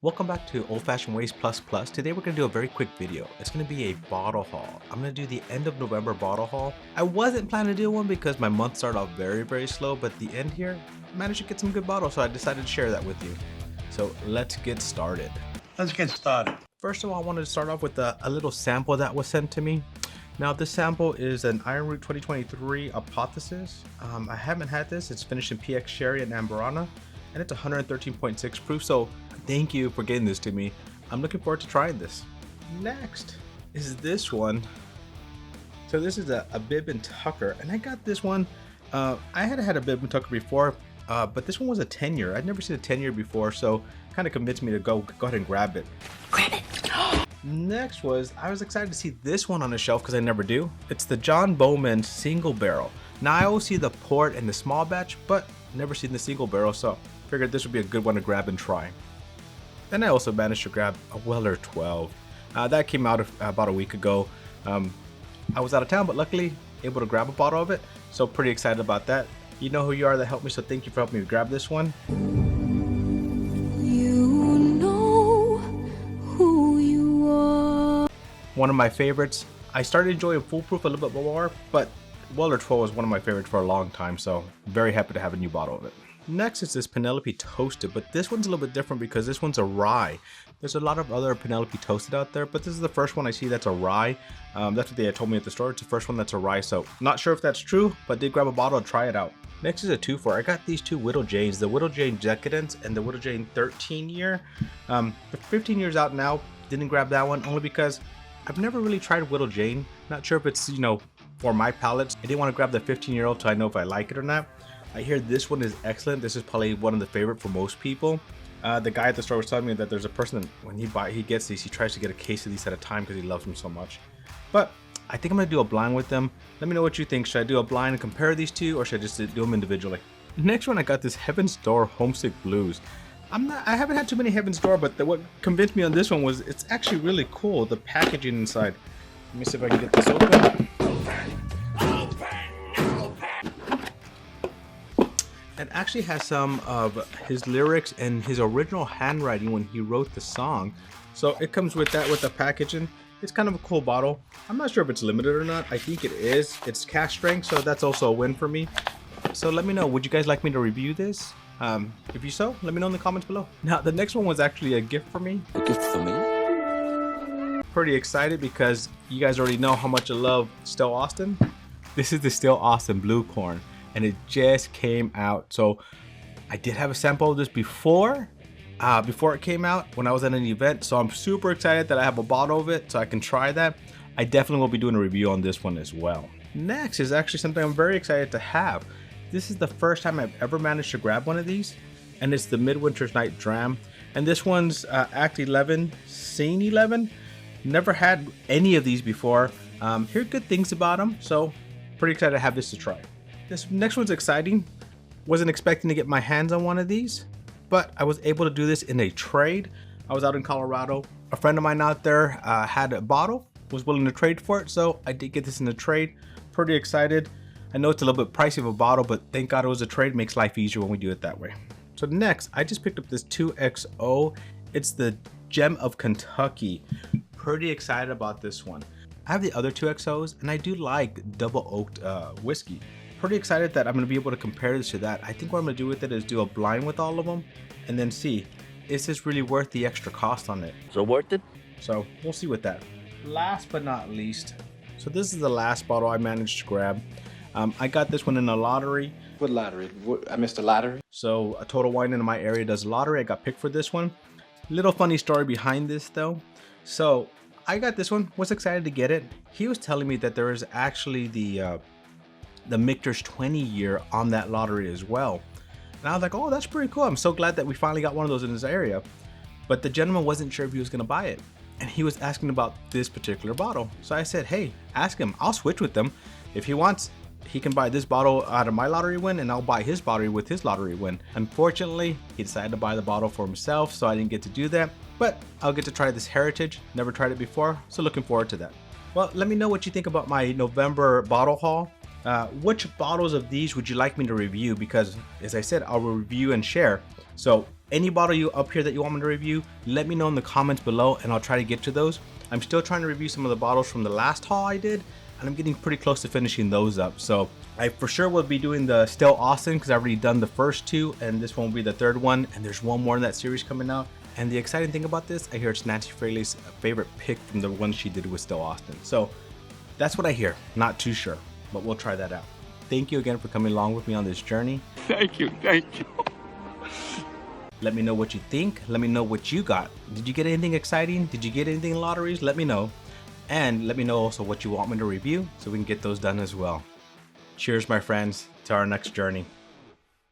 Welcome back to Old Fashioned Ways Plus Plus. Today we're going to do a very quick video. It's going to be a bottle haul. I'm going to do the end of November bottle haul. I wasn't planning to do one because my month started off very slow, but the end here, I managed to get some good bottles, so I decided to share that with you. So let's get started. First of all, I wanted to start off with a little sample that was sent to me. Now this sample is an Iron Root 2023 Hypothesis. I haven't had this. It's finished in PX Sherry and Amberana, and it's 113.6 proof. So thank you for getting this to me. I'm looking forward to trying this. Next is this one. So this is a Bibb and Tucker, and I got this one. I had a Bibb and Tucker before, but this one was a 10-year. I'd never seen a 10-year before, so kind of convinced me to go ahead and grab it. Next I was excited to see this one on the shelf because I never do. It's the John Bowman single barrel. Now I always see the port and the small batch, but never seen the single barrel, so figured this would be a good one to grab and try. Then I also managed to grab a Weller 12. That came out about a week ago. I was out of town, but luckily able to grab a bottle of it. So pretty excited about that. You know who you are that helped me, so thank you for helping me grab this one. You know who you are. One of my favorites. I started enjoying Foolproof a little bit more, but Weller 12 was one of my favorites for a long time, so very happy to have a new bottle of it. Next is this Penelope Toasted, but this one's a little bit different because this one's a rye. There's a lot of other Penelope Toasted out there, but this is the first one I see that's a rye. That's what they had told me at the store. It's the first one that's a rye, so not sure if that's true, but did grab a bottle to try it out. Next is a 2-4. I got these two Widow Janes, the Widow Jane Decadence and the Widow Jane 13 year. The 15 years out now, didn't grab that one only because I've never really tried Widow Jane. Not sure if it's, for my palates. I didn't want to grab the 15-year-old till I know if I like it or not. I hear this one is excellent. This is probably one of the favorite for most people. The guy at the store was telling me that there's a person that when he gets these, he tries to get a case of these at a time because he loves them so much. But I think I'm gonna do a blind with them. Let me know what you think. Should I do a blind and compare these two, or should I just do them individually? Next one, I got this Heaven's Door Homesick Blues. I haven't had too many Heaven's Door, but what convinced me on this one was it's actually really cool. The packaging inside. Let me see if I can get this open. It actually has some of his lyrics and his original handwriting when he wrote the song. So it comes with that with the packaging. It's kind of a cool bottle. I'm not sure if it's limited or not. I think it is. It's cash strength, so that's also a win for me. So let me know, would you guys like me to review this? If you so, let me know in the comments below. Now the next one was actually a gift for me. A gift for me? Pretty excited because you guys already know how much I love Still Austin. This is the Still Austin Blue Corn, and it just came out. So I did have a sample of this before it came out when I was at an event. So I'm super excited that I have a bottle of it so I can try that. I definitely will be doing a review on this one as well. Next is actually something I'm very excited to have. This is the first time I've ever managed to grab one of these, and it's the Midwinter's Night Dram. And this one's Act 11, Scene 11. Never had any of these before. Heard good things about them, so pretty excited to have this to try. This next one's exciting. Wasn't expecting to get my hands on one of these, but I was able to do this in a trade. I was out in Colorado. A friend of mine out there had a bottle, was willing to trade for it, so I did get this in a trade. Pretty excited. I know it's a little bit pricey of a bottle, but thank God it was a trade. Makes life easier when we do it that way. So next, I just picked up this 2XO. It's the Gem of Kentucky. Pretty excited about this one. I have the other 2XOs, and I do like double oaked whiskey. Pretty excited that I'm going to be able to compare this to that. I think what I'm going to do with it is do a blind with all of them and then see, is this really worth the extra cost on it? So worth it? So we'll see with that. Last but not least, so this is the last bottle I managed to grab. I got this one in a lottery. What lottery? I missed a lottery? So a Total Wine in my area does a lottery. I got picked for this one. Little funny story behind this though. So I got this one, was excited to get it. He was telling me that there is actually the Michter's 20 year on that lottery as well. And I was like, oh, that's pretty cool. I'm so glad that we finally got one of those in this area. But the gentleman wasn't sure if he was gonna buy it. And he was asking about this particular bottle. So I said, hey, ask him, I'll switch with them. If he wants, he can buy this bottle out of my lottery win, and I'll buy his bottle with his lottery win. Unfortunately, he decided to buy the bottle for himself, so I didn't get to do that. But I'll get to try this Heritage. Never tried it before, so looking forward to that. Well, let me know what you think about my November bottle haul. Which bottles of these would you like me to review? Because as I said, I'll review and share. So any bottle you up here that you want me to review, let me know in the comments below and I'll try to get to those. I'm still trying to review some of the bottles from the last haul I did, and I'm getting pretty close to finishing those up. So I for sure will be doing the Still Austin because I've already done the first two, and this one will be the third one, and there's one more in that series coming out. And the exciting thing about this, I hear it's Nancy Fraley's favorite pick from the one she did with Still Austin. So that's what I hear. Not too sure, but we'll try that out. Thank you again for coming along with me on this journey. Thank you. Let me know what you think. Let me know what you got. Did you get anything exciting? Did you get anything in lotteries? Let me know. And let me know also what you want me to review so we can get those done as well. Cheers, my friends, to our next journey.